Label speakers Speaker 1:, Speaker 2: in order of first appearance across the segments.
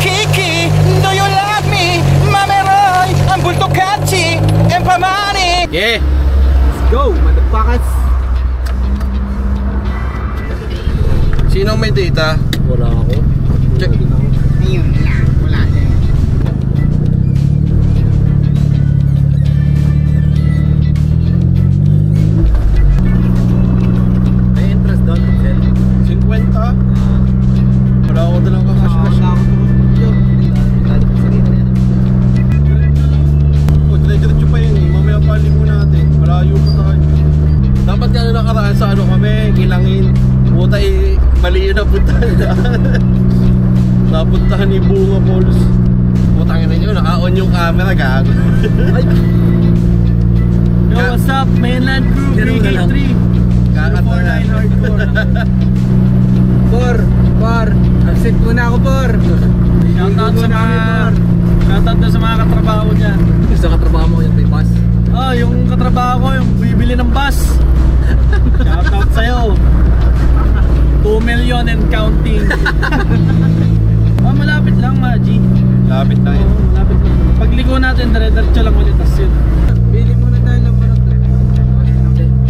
Speaker 1: Kiki, do you love me? Mameroy, ang bulto kachi, empamani.
Speaker 2: Yeah. Let's go, motherfuckers. Sinong may data? Wala ako. Check.
Speaker 1: Ayun lang, wala din.
Speaker 2: May interest doon, Sel? 50? Wala ako dalang kakash-cash. Wala ako dire-diretso pa yun eh. Mamaya pali mo natin. Malayo pa tayo. Dapat ka na nakaraan sa ano kami, Kilangin. Puta eh, mali yun napuntahan na. Napuntahan ni Bunga Falls. Putangin na nyo, naka-on yung camera, gago.
Speaker 3: Yo, what's up, mainland crew, 3K3 049 hardcore.
Speaker 2: Por, accept muna ako, Por.
Speaker 3: Shoutout na sa mga katrabaho dyan.
Speaker 2: Gusto katrabaho mo yung may bus?
Speaker 3: Oh, yung katrabaho ko, yung bibili ng bus. Shoutout sa'yo. 2 million and counting. Malapit lang, Maji.
Speaker 2: Lapit lang yun.
Speaker 3: Malapit lang. Pagliko natin, dire-diretso lang ulit. Tas yun.
Speaker 2: Bili muna tayo ng manok.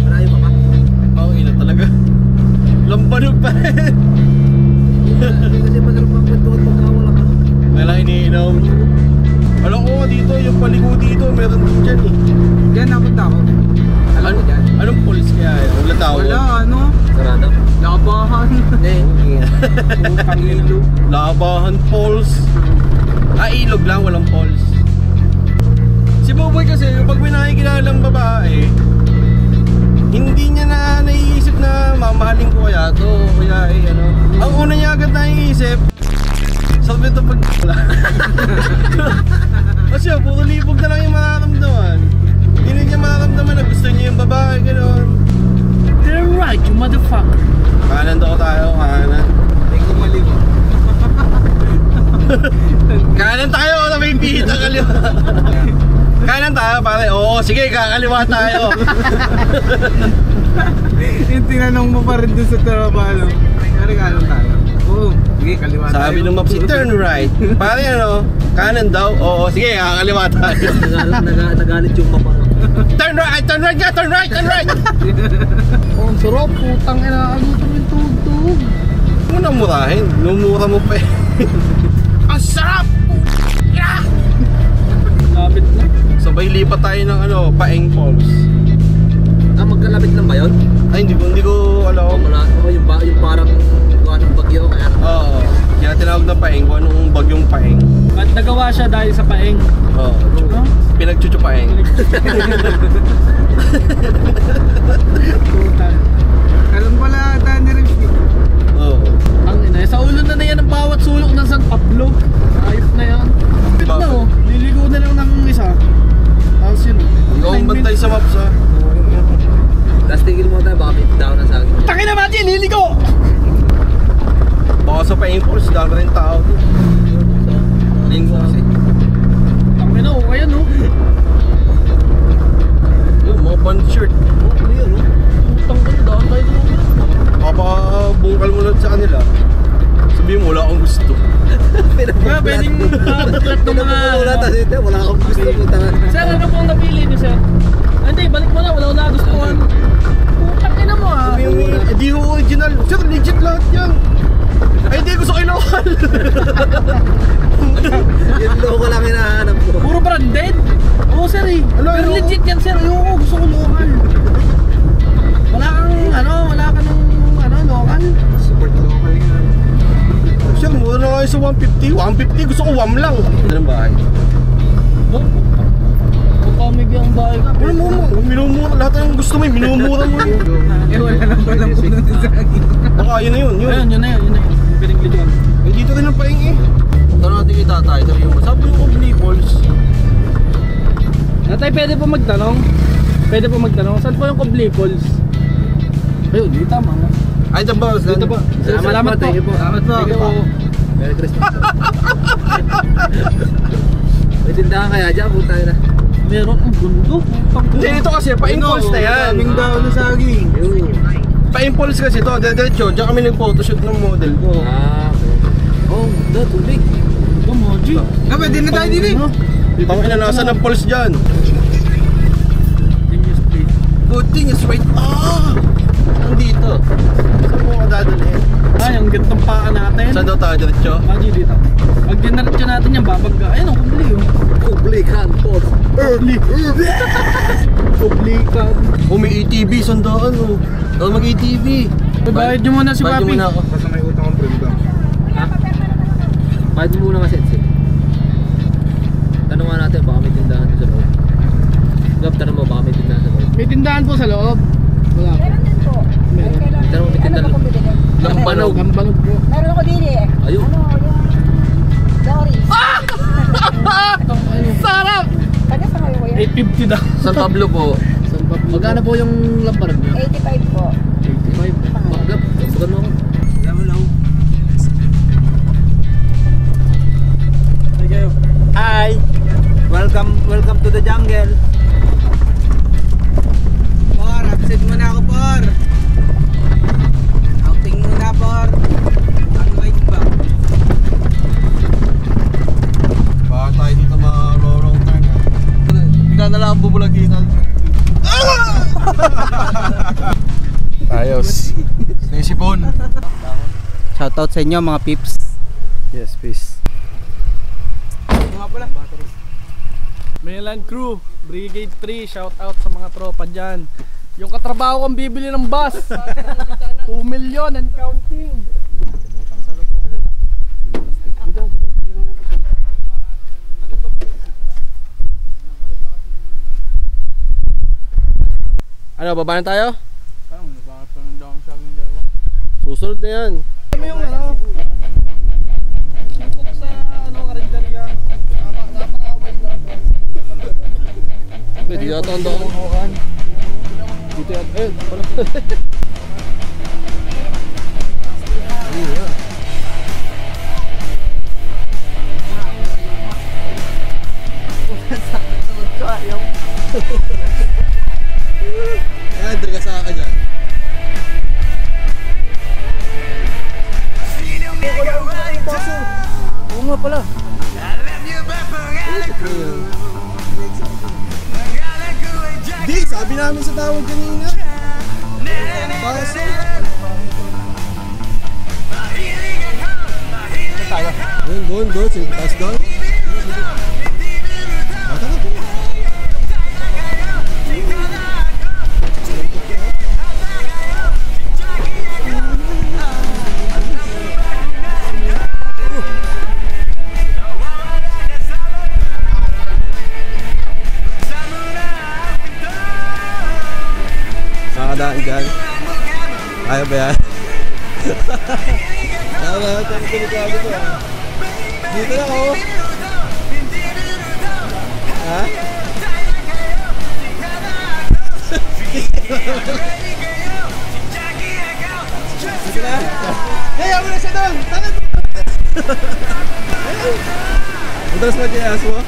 Speaker 2: Malayo pa ba? Oo, ina talaga. Lampanog pa rin. Kasi masarap ang kwentuhan pag wala ka. Wala iniinom. Alam ko dito, yung paliko dito, meron din dyan eh.
Speaker 4: Diyan napunta ako. Alam mo dyan?
Speaker 2: Anong police kaya yun? Wala tao.
Speaker 4: Wala, ano?
Speaker 2: Sarado?
Speaker 4: Labahan.
Speaker 2: Putang ilog. Labahan Falls. Ilog lang, walang falls. Si Boboy kasi, pag may nakikilalang babae, hindi niya na naiisip na mamahalin ko kaya to, kaya ano. Ang una niya agad naiisip, sabi ito pag kasi puro libog na lang yung mararamdaman. Hindi niya mararamdaman na gusto niya yung babae, gano'n.
Speaker 3: Turn right, you motherfucker.
Speaker 2: Kanan daw tayo, kanan.
Speaker 4: Hindi ko maligo.
Speaker 2: Kanan tayo, na may pita kaliwa. Kanan tayo pare, oo sige kakaliwa tayo.
Speaker 4: Yung tinanong mo pa rin dun sa trabaho. Pare kanan tayo. Oo, sige kaliwa tayo.
Speaker 2: Sabi ng map si turn right. Pare ano, kanan daw, oo sige kakaliwa tayo. Nagalit yung mapa. Turn right nga, turn right.
Speaker 3: Oh, sarap, putang ina, alutan yung tugtog.
Speaker 2: Huwag mo nang murahin, numura mo pa eh. Ang sarap!
Speaker 3: Lapit na.
Speaker 2: Sabay lipat tayo ng ano, Paeng Falls.
Speaker 4: Magkalapit lang ba yun?
Speaker 2: Ay hindi ko alam.
Speaker 4: Yung parang ng bagyo kaya.
Speaker 2: Oo, kaya tinawag na Paeng kung anong bagyong Paeng.
Speaker 3: Ba't nagawa siya dahil sa paeng?
Speaker 2: Oo, pinagchuchu Paeng.
Speaker 4: Alam pala tayo ni Ricky.
Speaker 2: Oo.
Speaker 3: Ang ina, sa ulo na yan ang bawat sulok ng San Pablo. Ayop na yan.
Speaker 2: Diba?
Speaker 3: No, liligo na lang ng isa. Tapos yun.
Speaker 2: Ikaw ang bantay sa maps ha.
Speaker 4: Tapos tigil mo tayo, baka may down na sa akin.
Speaker 3: Takin na Mati, liligo!
Speaker 2: Baka sa Paeng Falls, dami rin tao. Linggo kasi.
Speaker 3: Ang ina, okay yan no?
Speaker 2: Yung mga band shirt.
Speaker 3: Putang ka, daan tayo doon.
Speaker 2: Papabungkal mo lang sa kanila. Sabihin mo, wala akong gusto.
Speaker 3: Kaya pwedeng buklat ng mga
Speaker 4: Wala akong gusto mo.
Speaker 3: Sir, ano pong napili niyo sir? Hindi, balik mo na, wala ko nagustuhan. Putang ina mo ah.
Speaker 2: Hindi yung original. Sir, legit lahat yan. Ay, hindi, gusto ko yung local.
Speaker 4: Yung local lang hinahanap ko.
Speaker 3: Puro branded? Oo sir eh.
Speaker 2: Ano,
Speaker 3: Pero
Speaker 2: ano?
Speaker 3: legit yan sir. Ayoko, gusto ko local. Wala kang local.
Speaker 4: Support local nga.
Speaker 2: Sir, mura na kayo sa 150. 150, gusto ko WAM lang. Anong bahay?
Speaker 3: Oh, pagkamig yung bahay ka.
Speaker 2: Minumura. Lahat ng gusto mo, minumura mo.
Speaker 4: Wala lang pala po nun sa akin.
Speaker 2: Baka yun na yun.
Speaker 3: Ayun, yun na yun. Pinaglijuan.
Speaker 2: Eh, dito rin ang Paeng eh. Tanong natin kay tatay. Sabi yung Obli Falls.
Speaker 3: Natay, pwede po magtanong? Saan po yung Cobley Falls? Ayun, dito tama nga.
Speaker 2: Ay, the boss.
Speaker 3: Dito po. Salamat po.
Speaker 4: Thank you po.
Speaker 3: Salamat po.
Speaker 4: Merry Christmas. May tindahan kaya dyan, puta na.
Speaker 3: Meron ang gundo.
Speaker 2: Hindi, ito kasi Paeng Falls na yan.
Speaker 4: Daming daon na saging.
Speaker 2: Paeng Falls kasi ito. Diretso, diyan kami nag-photoshoot ng model ko.
Speaker 4: Okay. Oh,
Speaker 3: Ganda, tubig. Ito, Moji.
Speaker 4: Pwede na tayo din eh.
Speaker 2: Tangina, nasa ng pulse dyan. Continuous right. Nandito. Saan mo ka dadalhin?
Speaker 3: Ay, ang gandang paa natin.
Speaker 2: Saan daw tayo diretso?
Speaker 3: Moji, dito. Pag dinaretso natin yan, babagga. Ayun, ang kubli yun.
Speaker 2: Kublikan po.
Speaker 3: Kublikan.
Speaker 2: May ATV, sandaan oh. Daw mag-ATV.
Speaker 3: Bayad nyo muna si
Speaker 2: Bayad nyo
Speaker 3: Papi.
Speaker 2: muna ako.
Speaker 4: Basta may utang ang friend ka.
Speaker 5: Ha? Bayad mo muna kasi Etsy. Tanong nga natin, baka may tindahan sa loob. Gab, tanong mo, baka may tindahan sa loob.
Speaker 3: May tindahan po sa loob. Wala po.
Speaker 6: Meron din po.
Speaker 3: Meron.
Speaker 5: Tanong mo, may tindahan. Lambanog.
Speaker 3: Lambanog po.
Speaker 6: Meron ako din eh.
Speaker 5: Ayun.
Speaker 6: Ano, yung Doris.
Speaker 3: Sarap!
Speaker 6: Taga sa kayo ko yan?
Speaker 3: 850 daw.
Speaker 5: San Pablo po. Magkano po yung lambanog niyo?
Speaker 6: 85 po.
Speaker 5: 85. Gab, sagan mo ako.
Speaker 3: Ay kayo.
Speaker 1: Hi! Welcome to the jungle.
Speaker 4: Por, absent muna ako, Por. Outing muna, Por. Unwind ba?
Speaker 2: Baka tayo dito ma-wrong turn. Bigla na lang ang bubulagitan. Ayos. Sipon.
Speaker 1: Shoutout sa inyo mga peeps.
Speaker 2: Yes, peace.
Speaker 4: Mga pala.
Speaker 3: Mainland Crew, Brigade 3, shout out sa mga tropa dyan. Yung katrabaho kong bibili ng bus, 2 million and counting.
Speaker 2: Ano, baba na tayo?
Speaker 4: Parang nabakit pa ng down sa akin dalawa.
Speaker 2: Susunod na yan.
Speaker 3: Ano yung ano? Sipok sa ano, karinderya. Napakaway lang.
Speaker 2: Pwede yata ang doon. Dito yan. Ayun, pala. Ayan, draga sa akin dyan.
Speaker 3: Oo nga pala.
Speaker 2: Di, sabi namin sa tawag kanina. Paso. Ayun, doon. Sige, taas doon. Bata na po. Nakadaan dyan. Ayaw ba yan? Nakadaan dyan. Delikado to ah. Dito na ako. Ha? Dito na. Hey, ako na siya doon! Tangan mo! Madalas na kiyas mo?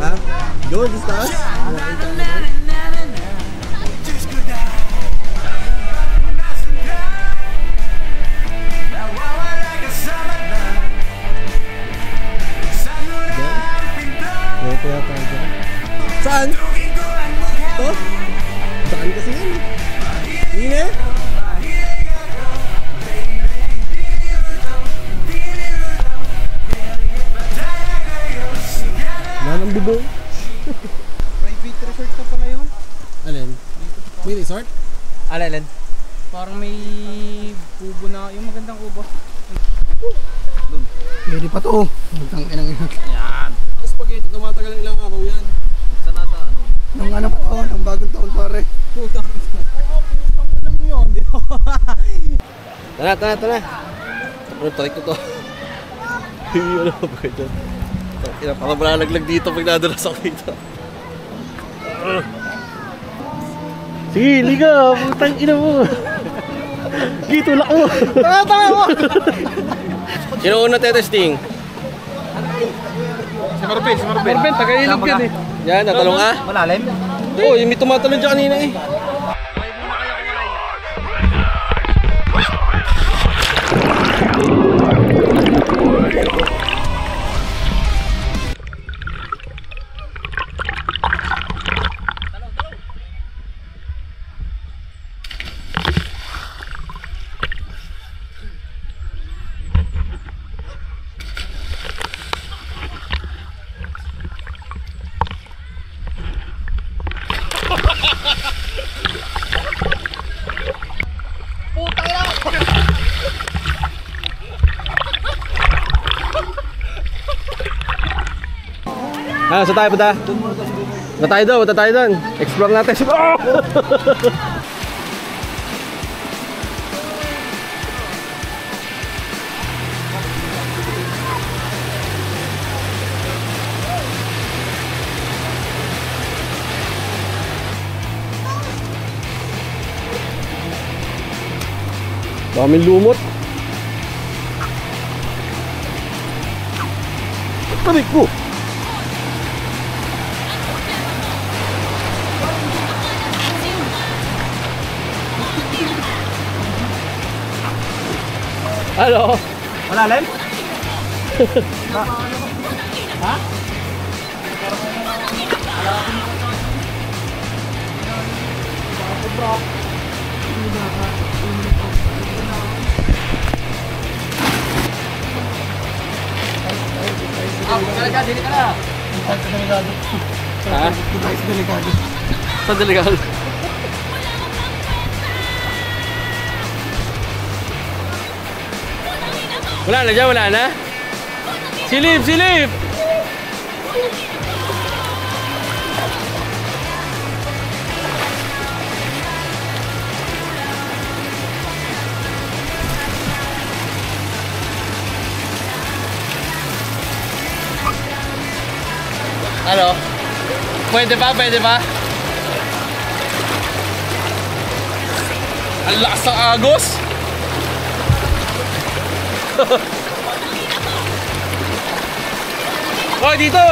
Speaker 2: Ha? Doon, di taas? Saan? To? Saan kasi yan? Hindi eh? Nanang bubong.
Speaker 4: Private resort na pala yun.
Speaker 2: Alin? May resort?
Speaker 1: Alin?
Speaker 4: Parang may kubo na, yung magandang kubo.
Speaker 3: Pwede pa to. Magtang inang ina.
Speaker 2: Tapos pag ito, tumatagal ng ilang araw yan.
Speaker 5: Saan nasa ano?
Speaker 3: Nung ano pa to, nung bagong taon pare.
Speaker 2: Tara. Ano, tarik ko to. Ano ba ito? Parang malalaglag dito pag nadulas ako dito. Sige, liga! Putang ina mo! Gitulak mo.
Speaker 3: Tanga mo!
Speaker 2: Sino una testing?
Speaker 4: Si Marvin, si Marvin.
Speaker 3: Marvin, taga-ilog yan eh.
Speaker 2: Yan, natalong ka?
Speaker 4: Malalim?
Speaker 2: Oo, yung may tumatalon dyan kanina eh. Saan tayo punta? Punta tayo doon. Explore natin. Oh! Daming lumot. Tarik ko. Halo.
Speaker 4: Malalim? Ha?
Speaker 5: Dili ka na.
Speaker 2: Ha? Saan delikado? Wala na dyan, wala na? Silip, silip! Ano? Pwede ba? Pwede ba? Ang lakas ng agos! Oh, dito!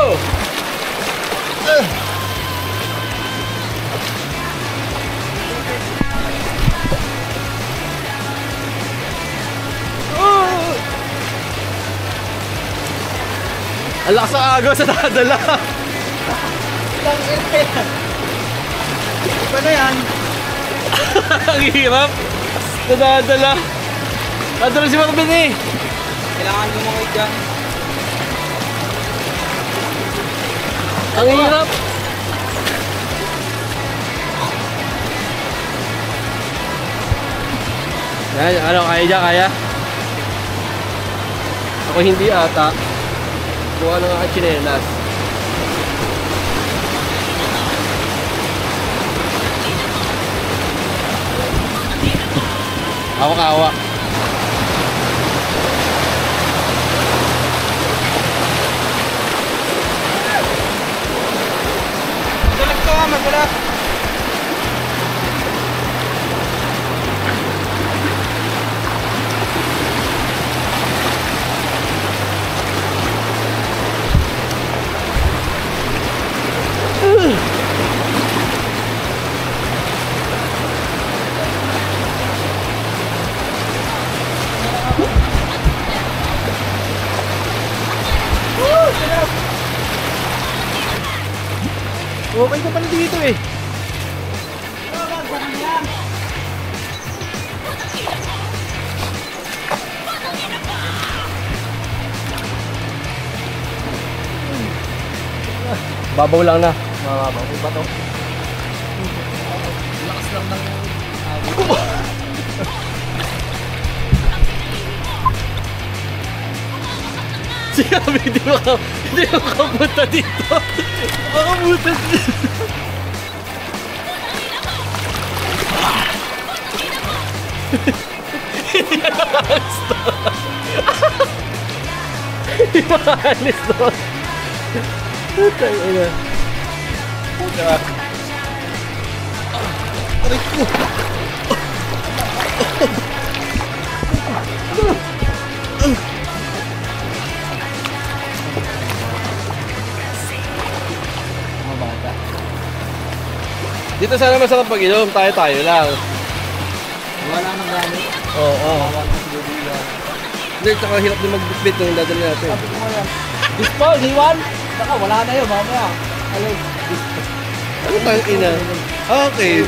Speaker 2: Ang lakas ng agos sa dadala!
Speaker 4: Iba na yan.
Speaker 2: Ang hirap! Nadadala! Nadala si Marvin eh!
Speaker 4: Kailangan lumangay dyan.
Speaker 2: Ang hirap! Yan, ano, kaya dyan, kaya? Ako hindi ata. Kuha ng aking chinelas. Awa-awa.
Speaker 4: Magulat ko, magulat.
Speaker 2: Okay ka pala dito eh. Babaw lang na. Mababaw ba to? Lakas lang ng Sinabi, hindi makapunta dito. Makapunta dito. Hindi makaalis to. Hindi makaalis to. Putang ina. Aray ko. Dito sana masarap pag-inom, tayo-tayo lang.
Speaker 5: Wala nang gamit.
Speaker 2: Oo. Hindi, tsaka hirap din mag-bitbit ng dadali natin.
Speaker 3: Baseball, D1. Saka wala na yun, mamaya. Alay.
Speaker 2: Ano tayong ina? Okay.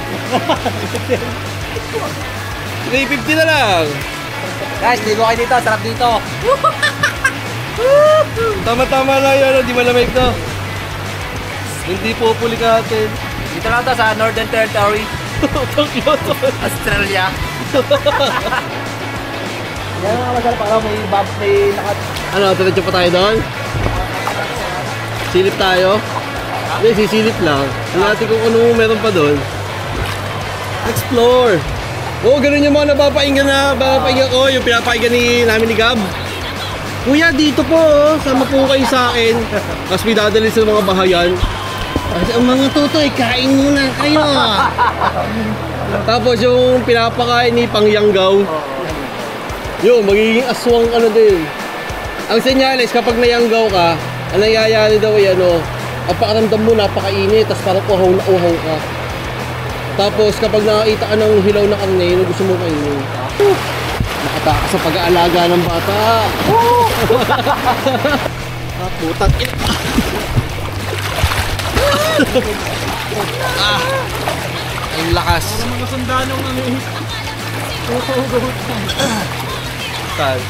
Speaker 2: 350 na lang.
Speaker 3: Guys, ligo kayo dito. Sarap dito.
Speaker 2: Tama-tama na yun, di malamig to. Hindi po natin.
Speaker 3: Dito lang to sa Northern Territory. Australia. Yan nga masarap para may nakat.
Speaker 2: Ano, diretso pa tayo doon? Silip tayo? Hindi, sisilip lang. Tingnan natin kung ano meron pa doon. Explore! Oo, ganun yung mga napapainggan ko, yung pinapainggan namin ni Gab. Kuya, dito po, sama po kayo sa akin. Tapos may dadalhin sa mga bahayan. Kasi ang mga tutoy, kain muna kayo. Tapos yung pinapakain ni Pangyanggaw. Yun, magiging aswang ano din. Ang senyales, kapag nayanggaw ka, ang nangyayari daw ay ano, ang pakaramdam mo napakainit, tapos parang uhaw na uhaw ka. Tapos kapag nakakita ka ng hilaw na karne, yun gusto mo kainin. Nakataka sa pag-aalaga ng bata. Putang ina. Ang lakas.
Speaker 3: Para mga sundanong ano eh.
Speaker 2: Saan?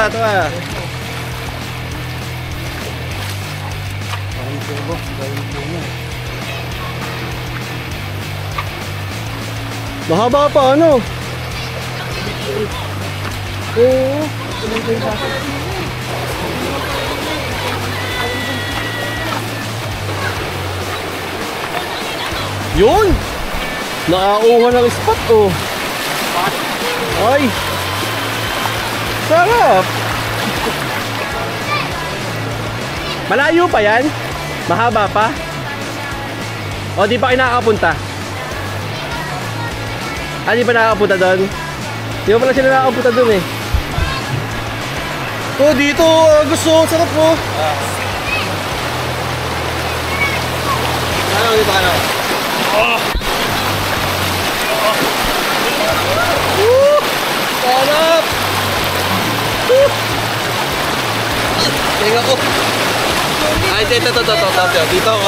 Speaker 2: Tawa. Mahaba pa ano? Oo. Yun! Nakauha ng spot oh. Ay! Sarap! Malayo pa yan? Mahaba pa? O di pa kayo nakakapunta? Di pa nakakapunta doon? Di pa pala sila nakakapunta doon eh. Oh, dito gusto, sarap po. Ano, dito ka na? Sarap! Tingnan ko. Ay, dito ako.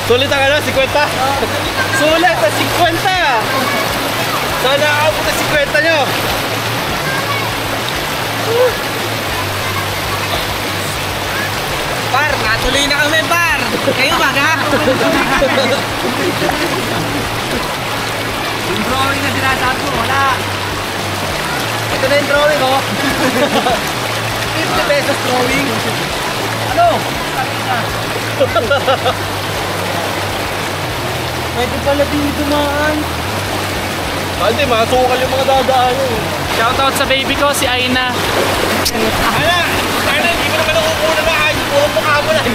Speaker 2: Sulit ang ano, 50? Sulit na 50! Sana ako na 50 nyo!
Speaker 1: Par, natuloy na kami, par! Kayo ba, ha? Yung drawing na sinasabi ko, wala. Ito na yung drawing, oh. 50 pesos drawing. Ano? Pwede pala din dumaan.
Speaker 2: Hindi, masukal yung mga dadaan eh.
Speaker 3: Shoutout sa baby ko, si Aina.
Speaker 2: Aina, hindi mo naman nakukuha na ayos. Puro mukha mo lang.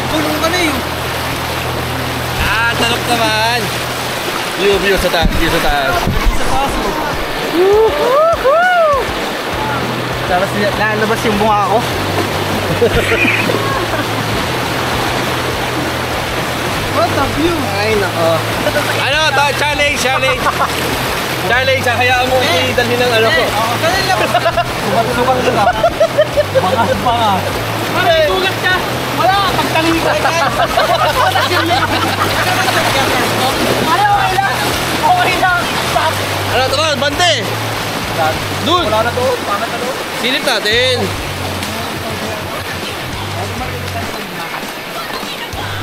Speaker 1: Kulong ka na yun.
Speaker 2: Sarap naman. View sa taas.
Speaker 1: Sa paso. Tapos lalabas yung bunga ko. What a view!
Speaker 2: Ay, nako. Ano, challenge. Challenge, hayaan mo i-dalhin ng ano ko.
Speaker 1: Ganun lang. Sumak ka. Mga banga.
Speaker 3: May gugat ka! Wala! Pagtaling ka! Okay lang!
Speaker 2: Ano, tara, bante! Doon!
Speaker 1: Wala na to. Pangat na to.
Speaker 2: Silip natin.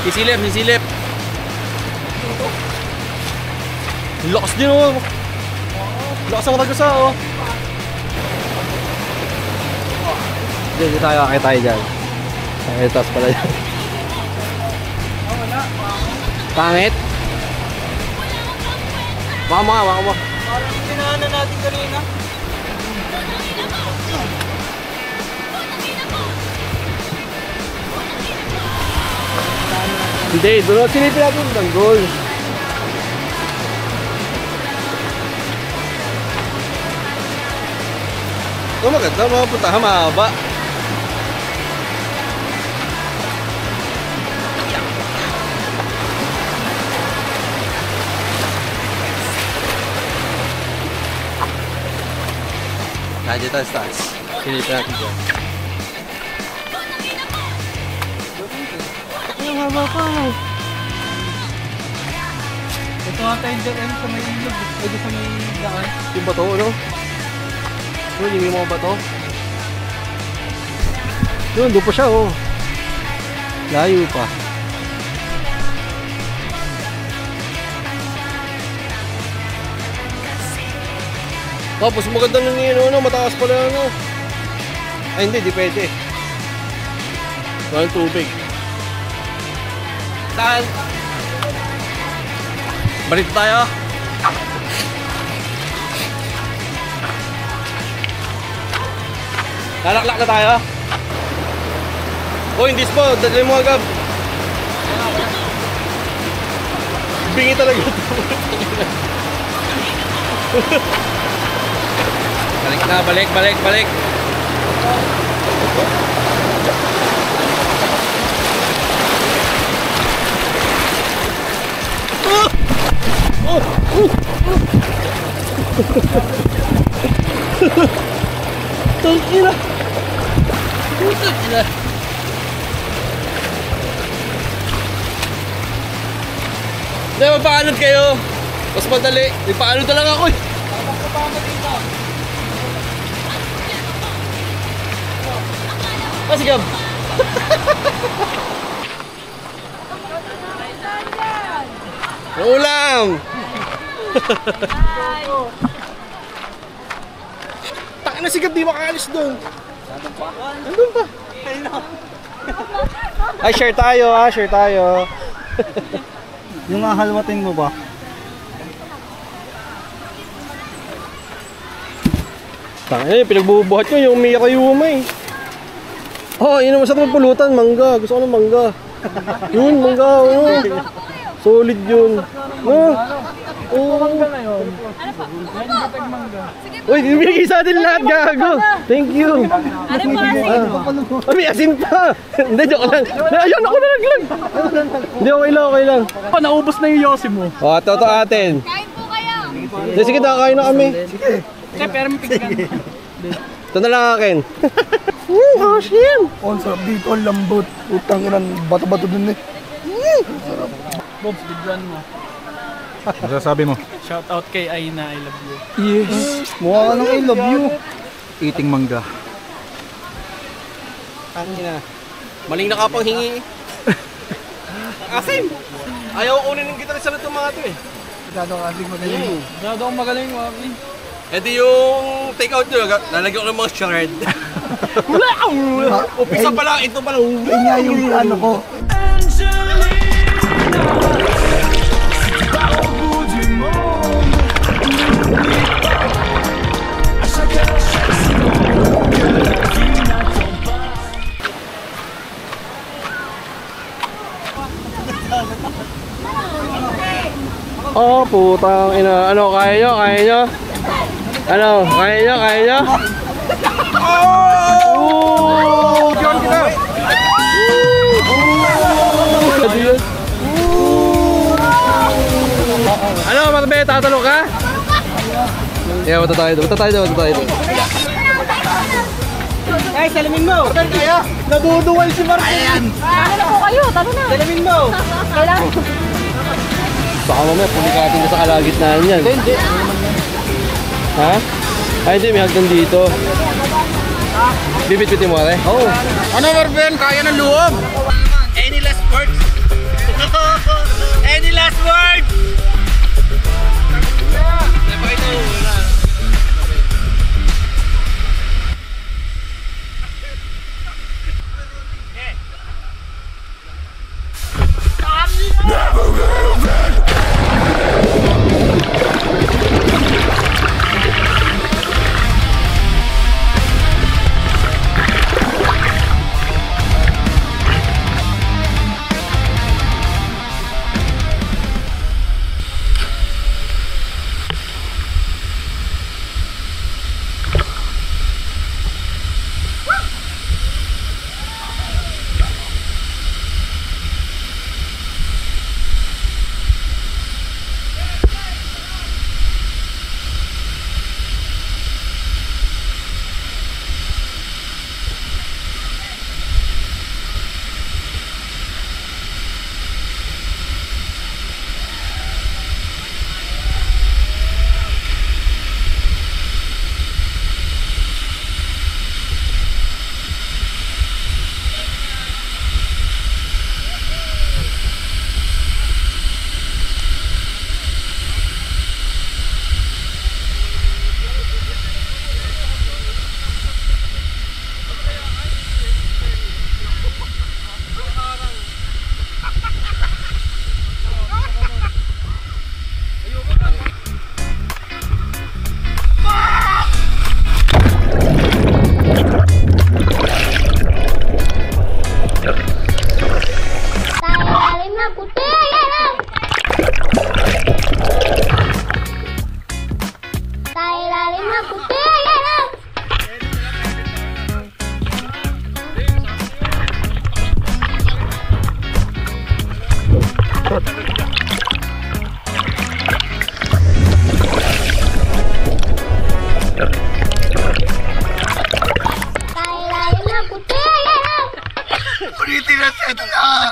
Speaker 2: Sisilip. Lakas din oh. Lakas ang ragasa oh. Hindi tayo, kaya tayo dyan. Ay, taas pala yan. Pangit? Waka mo.
Speaker 1: Parang pinaanan natin kanina.
Speaker 2: Hindi, doon sinipin natin ng goal. Oh, maganda, mga puntahan, mahaba. Kaya tayo stars. Sinipin natin dyan. Ang haba pa.
Speaker 3: Ito nga tayo dyan sa may ilog. Ito sa may daan.
Speaker 2: Yung bato, ano? Yung mga bato. Doon pa siya, oh. Layo pa. Tapos maganda nang yun, ano, mataas pala, ano. Ay, hindi, di pwede. Walang tubig. Saan? Balik tayo. Lalaklak na tayo. Oh, hindi po. Dali mo agad. Bingi talaga ito. Balik na, balik. Tangina. Hindi, mapaanod kayo. Mas madali. Ipaanod na lang ako eh. Ah, sige. Ulam! Takin na sigab, di makaalis doon. Nandun pa. Ay, share tayo.
Speaker 4: Yung hahalwatin mo ba?
Speaker 2: Takin na, pinagbubuhat ko yung Mia Kayuma eh. Oh, yun naman sa pulutan, mangga. Gusto ko ng mangga. Yun, mangga. Oh. Solid yun. No? Oh. Uy, binigay sa atin lahat, gago. Thank you. May asin pa. Hindi, joke lang. Ayun, ako nalaglag. Hindi, okay lang.
Speaker 3: Naubos na yung yosi mo.
Speaker 2: O, ito atin.
Speaker 6: Kain po kayo!
Speaker 2: Hindi, sige, nakakain na kami.
Speaker 3: Sige, pero mapigyan.
Speaker 2: Ito na lang akin. Gosh, yan.
Speaker 4: Oh, sarap dito, ang lambot. Utang ilan, bato-bato dun eh.
Speaker 3: Bobs, bigyan mo.
Speaker 4: Masasabi mo?
Speaker 3: Shout out kay Aina, I love you.
Speaker 4: Yes. Mukha ka ng I love you. Eating mangga.
Speaker 2: Tangina. Maling nakapanghingi. Asim! Ayaw kunin ng gitarista na itong mga ito eh.
Speaker 4: Masyado kasing magaling.
Speaker 3: Masyado akong magaling, Waki.
Speaker 2: E di yung take out nyo, lalagyan ko ng mga shred. Upisa pa lang, ito pa lang.
Speaker 4: Kanya yung ano ko.
Speaker 2: Oh, putang ina. Ano, kaya nyo? Ano, kaya nyo? Oh! Diyan kita! Ano, matabi, tatanong ka? Yeah, mata tayo doon.
Speaker 3: Ay, salamin mo! Naduduwal si Marco! Ayan!
Speaker 6: Ano na po kayo? Talo na!
Speaker 3: Salamin mo!
Speaker 6: Kailangan.
Speaker 2: Baka mamaya, pulikatin ka sa kalagitnaan yan.
Speaker 3: Hindi.
Speaker 2: Ha? Ay, hindi, may hagdan dito. Bibit-bitin mo, ate? Oo.
Speaker 1: Ano, Marvin? Kaya ng loob? Any last words? Any last words? Ulitin na set na!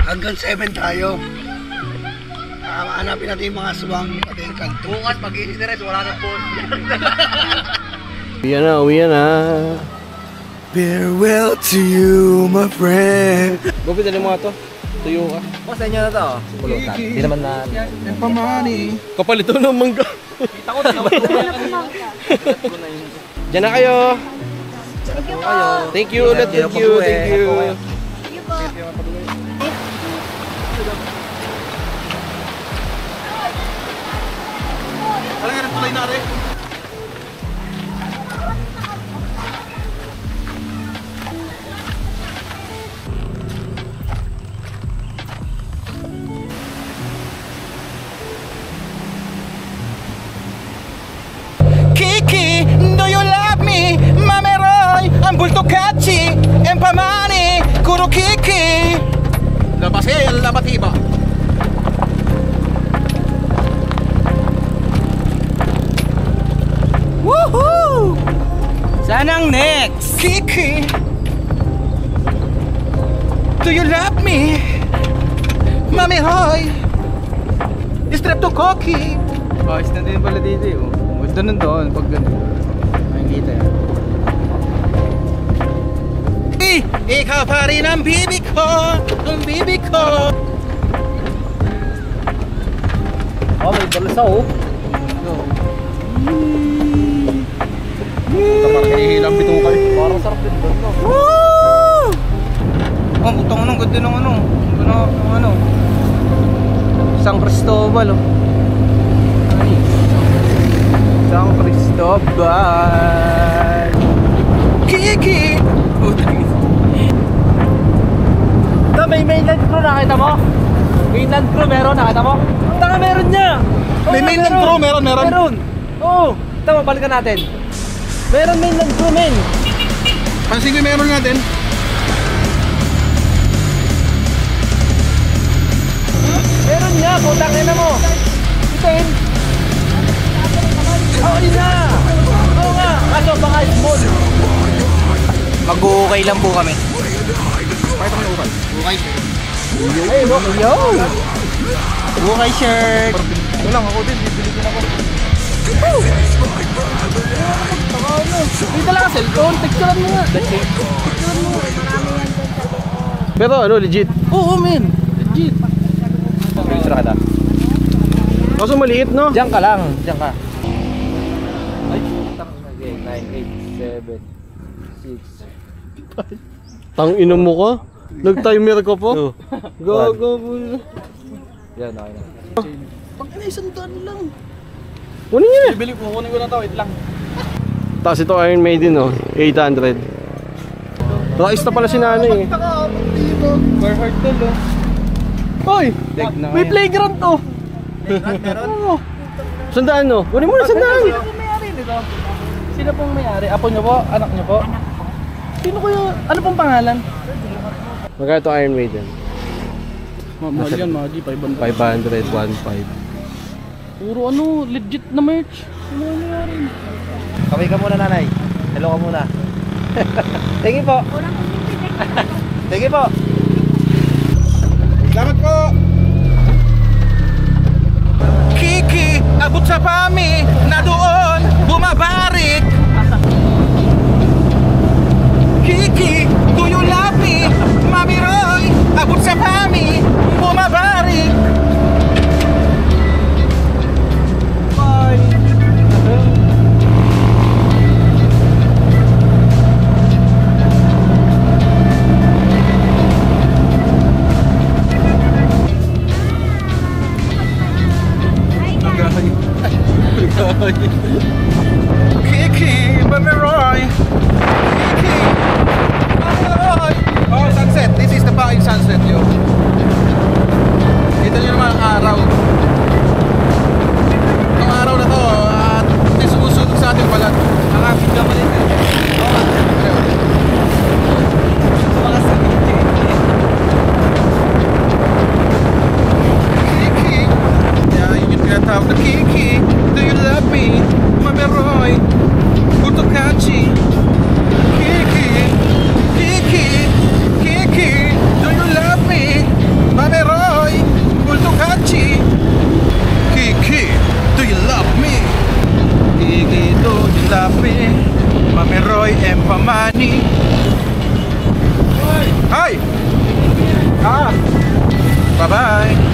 Speaker 1: Hanggang 7 tayo. Hanapin natin yung mga swang pati yung kanto. Bukas pag-inis na rin, wala nang post.
Speaker 2: Uwi na.
Speaker 1: Farewell to you, my friend.
Speaker 2: Gobi, dali mo nga to. Tuyo ka.
Speaker 5: Boss, inyo na to. Pulutan. Hindi naman na...
Speaker 1: Pamani.
Speaker 2: Kapal ito ng mangga.
Speaker 5: Kita ko na naman.
Speaker 2: Diyan na kayo. Thank you ulit. Thank you. Thank you.
Speaker 3: Alam nga rin tulay na rin.
Speaker 1: Kiki, do you love me? Mameroy, ang bultokachi, empamani, kuro Kiki.
Speaker 2: Labasel, labatiba.
Speaker 1: Woohoo!
Speaker 4: Sanang next!
Speaker 1: Kiki, do you love me? Mameroy, streptococcus.
Speaker 4: Ayos na din pala dito eh. Gusto nun doon pag gano'n. Makikita yan.
Speaker 1: Ikaw pa rin ang bibi ko, ang bibi ko.
Speaker 5: Oh, may balasa oh.
Speaker 2: Parang hinihilang bitukan.
Speaker 5: Parang sarap din doon, no?
Speaker 1: Woo!
Speaker 4: Oh, putang anong ganda ng ano. Ano? San Cristobal oh. San Cristobal.
Speaker 1: Kiki!
Speaker 5: May mainland crew nakita mo? Mainland crew meron, nakita mo? Tanga meron niya!
Speaker 3: May mainland crew, meron.
Speaker 5: Meron! Oo! Tama, balikan natin. Meron mainland crew, men!
Speaker 3: Pansin ko yung meron natin.
Speaker 5: Meron niya! Putang ina mo! Ito yun! Oo, yun na! Oo nga! Kaso baka small!
Speaker 4: Mag-uukay lang po kami.
Speaker 3: Okay, sir.
Speaker 5: Ay, no! Yo!
Speaker 4: Uukay shirt!
Speaker 3: Ito lang ako din, bibili din ako.
Speaker 5: Dito lang ang cellphone, picturean mo nga!
Speaker 2: Pero ano, legit.
Speaker 5: Oo, men! Legit!
Speaker 2: Picture ka na. Kaso maliit, no?
Speaker 5: Diyan ka lang, diyan ka. Ay, putang okay, 9, 8, 7, 6.
Speaker 2: Tang ina mo ka? Nag-timer ka po? Gago mo.
Speaker 5: Yan, okay na.
Speaker 3: Pag ina, 100 lang.
Speaker 2: Kunin niya na.
Speaker 3: Bibili ko, kunin ko na to, wait lang.
Speaker 2: Tapos ito Iron Maiden, no? 800. Price na pala si nanay eh.
Speaker 3: Carhartt to, lo.
Speaker 2: Hoy!
Speaker 3: May playground to.
Speaker 2: Oo. Sandaan, no? Kunin mo na sandaan.
Speaker 3: Sino pong may-ari nito? Sino pong may-ari? Apo nyo po? Anak nyo po? Sino kuya? Ano pong pangalan?
Speaker 2: Magkano ito Iron Maiden?
Speaker 3: Mahal yan, mga G, 500.
Speaker 2: 500, 1.5.
Speaker 3: Puro ano, legit na merch. Sino yung may-ari?
Speaker 5: Kaway ka muna, nanay. Hello ka muna. Thank you po. Thank you po.
Speaker 3: Salamat po!
Speaker 1: Kiki, abot sa pami, na doon, bumabarik. Kiki, do you love me? Mami Roy, abot sa pami, bumabarik. Kiki, Mami Roy. Kiki, Mami Roy.
Speaker 3: Oh,
Speaker 2: Bye-bye!